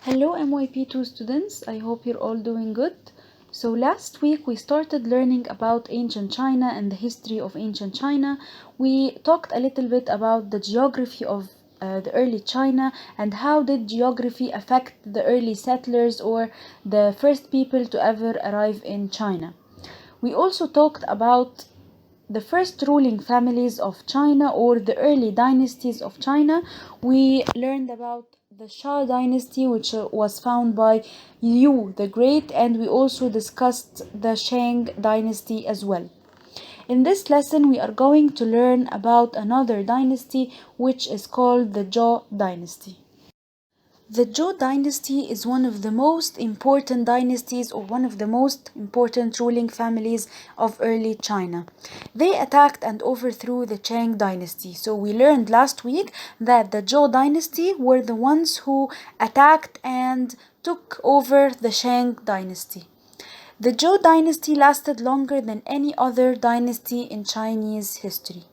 Hello MYP2 students, I hope you're all doing good. So last week we started learning about ancient China and the history of ancient China. We talked a little bit about the geography of the early China and how did geography affect the early settlers or the first people to ever arrive in China. We also talked about the first ruling families of China or the early dynasties of China. We learned about the Shah dynasty, which was found by Liu the Great, and we also discussed the Shang dynasty as well. In this lesson, we are going to learn about another dynasty, which is called the Zhou dynasty. The Zhou dynasty is one of the most important dynasties or one of the most important ruling families of early China. They attacked and overthrew the Shang dynasty. So we learned last week that the Zhou dynasty were the ones who attacked and took over the Shang dynasty. The Zhou dynasty lasted longer than any other dynasty in Chinese history.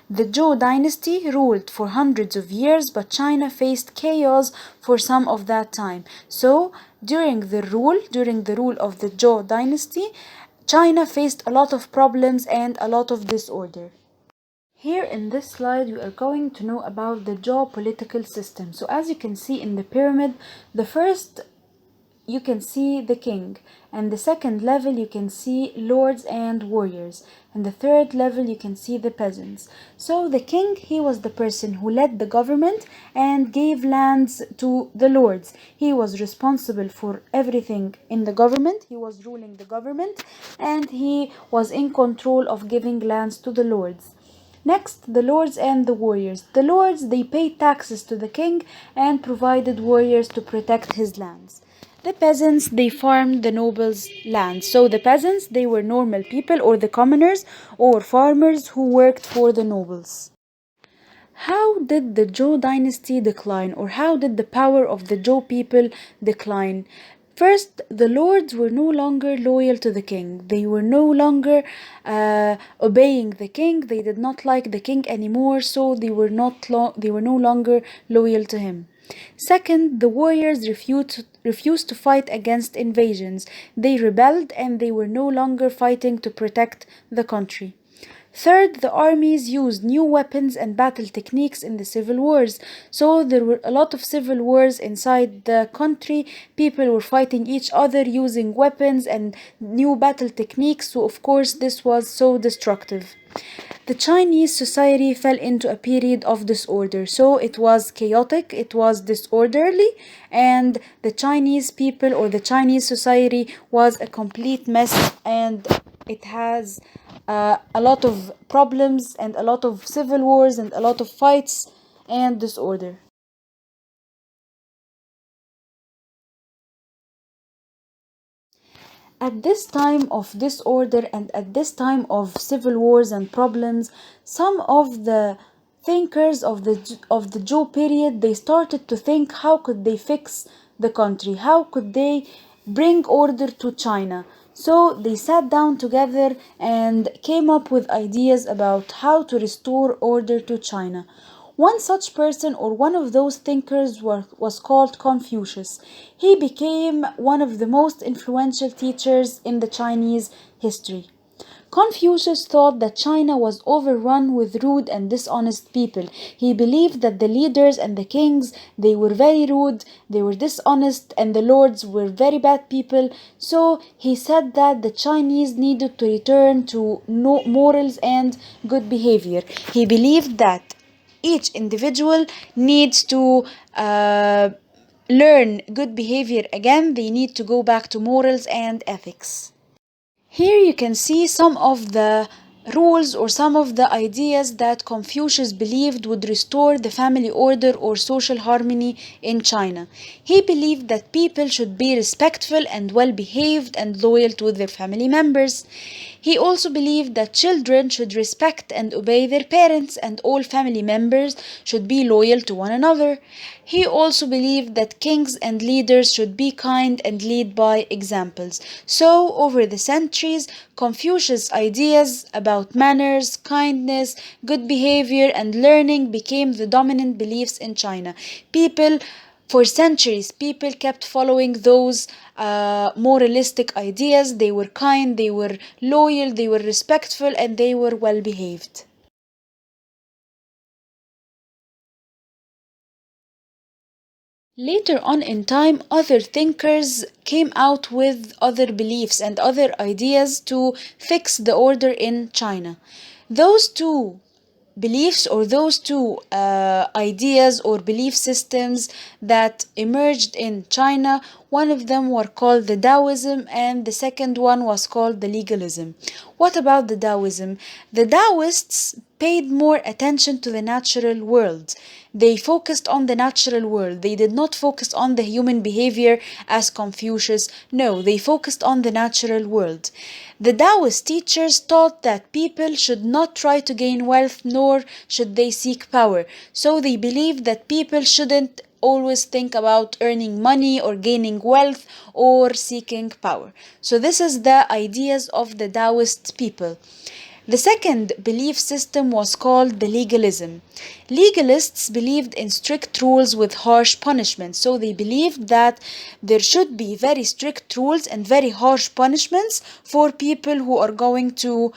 The Zhou dynasty ruled for hundreds of years, but China faced chaos for some of that time. So, during the rule of the Zhou dynasty, China faced a lot of problems and a lot of disorder. Here in this slide, we are going to know about the Zhou political system. So, as you can see in the pyramid, the first you can see the king, and the second level you can see lords and warriors, and the third level you can see the peasants. So the king, he was the person who led the government and gave lands to the lords. He was responsible for everything in the government. He was ruling the government and he was in control of giving lands to the lords. Next, the lords and the warriors. The lords, they paid taxes to the king and provided warriors to protect his lands. The peasants, they farmed the nobles' land. So the peasants, they were normal people or the commoners or farmers who worked for the nobles. How did the Zhou dynasty decline, or how did the power of the Zhou people decline? First, the lords were no longer loyal to the king. They were no longer obeying the king. They did not like the king anymore, so they were no longer loyal to him. Second, the warriors refused to fight against invasions. They rebelled and they were no longer fighting to protect the country. Third, the armies used new weapons and battle techniques in the civil wars. So there were a lot of civil wars inside the country. People were fighting each other using weapons and new battle techniques. So of course this was so destructive. The Chinese society fell into a period of disorder. So it was chaotic, it was disorderly, and the Chinese people or the Chinese society was a complete mess, and it has a lot of problems and a lot of civil wars and a lot of fights and disorder. At this time of disorder and at this time of civil wars and problems, some of the thinkers of the Zhou period, they started to think how could they fix the country, how could they bring order to China. So they sat down together and came up with ideas about how to restore order to China. One such person or one of those thinkers was called Confucius. He became one of the most influential teachers in the Chinese history. Confucius thought that China was overrun with rude and dishonest people. He believed that the leaders and the kings, they were very rude, they were dishonest, and the lords were very bad people. So he said that the Chinese needed to return to morals and good behavior. He believed that each individual needs to learn good behavior again. They need to go back to morals and ethics. Here you can see some of the rules or some of the ideas that Confucius believed would restore the family order or social harmony in China. He believed that people should be respectful and well behaved and loyal to their family members. He also believed that children should respect and obey their parents and all family members should be loyal to one another. He also believed that kings and leaders should be kind and lead by examples. So, over the centuries, Confucius' ideas about manners, kindness, good behavior, and learning became the dominant beliefs in China. People For centuries, people kept following those moralistic ideas. They were kind, they were loyal, they were respectful, and they were well behaved. Later on in time, other thinkers came out with other beliefs and other ideas to fix the order in China. Those two beliefs, or those two ideas or belief systems that emerged in China, one of them were called the Taoism and the second one was called the legalism. What about the Taoism? The Taoists paid more attention to the natural world. They focused on the natural world. They did not focus on the human behavior as Confucius. No, they focused on the natural world. The Taoist teachers taught that people should not try to gain wealth nor should they seek power. So they believed that people shouldn't always think about earning money or gaining wealth or seeking power. So this is the ideas of the Taoist people. The second belief system was called the legalism. Legalists believed in strict rules with harsh punishments. So they believed that there should be very strict rules and very harsh punishments for people who are going to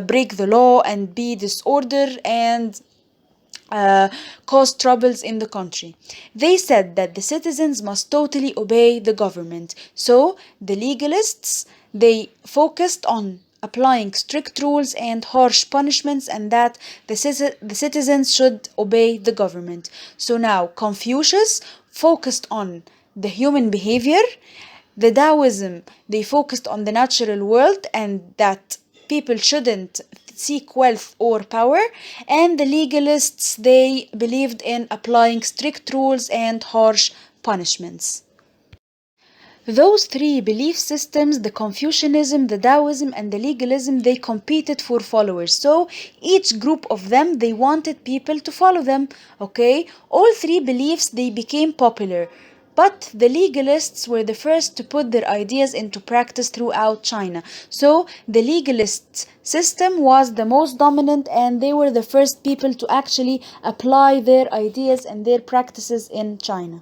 break the law and be disorder and cause troubles in the country. They said that the citizens must totally obey the government. So the legalists, they focused on applying strict rules and harsh punishments, and that the citizens should obey the government. So now Confucius focused on the human behavior. The Taoism, they focused on the natural world and that people shouldn't seek wealth or power, and the legalists, they believed in applying strict rules and harsh punishments. Those three belief systems, the Confucianism, the Taoism, and the legalism, they competed for followers. So each group of them, they wanted people to follow them. Okay? All three beliefs, they became popular. But the legalists were the first to put their ideas into practice throughout China. So the legalist system was the most dominant, and they were the first people to actually apply their ideas and their practices in China.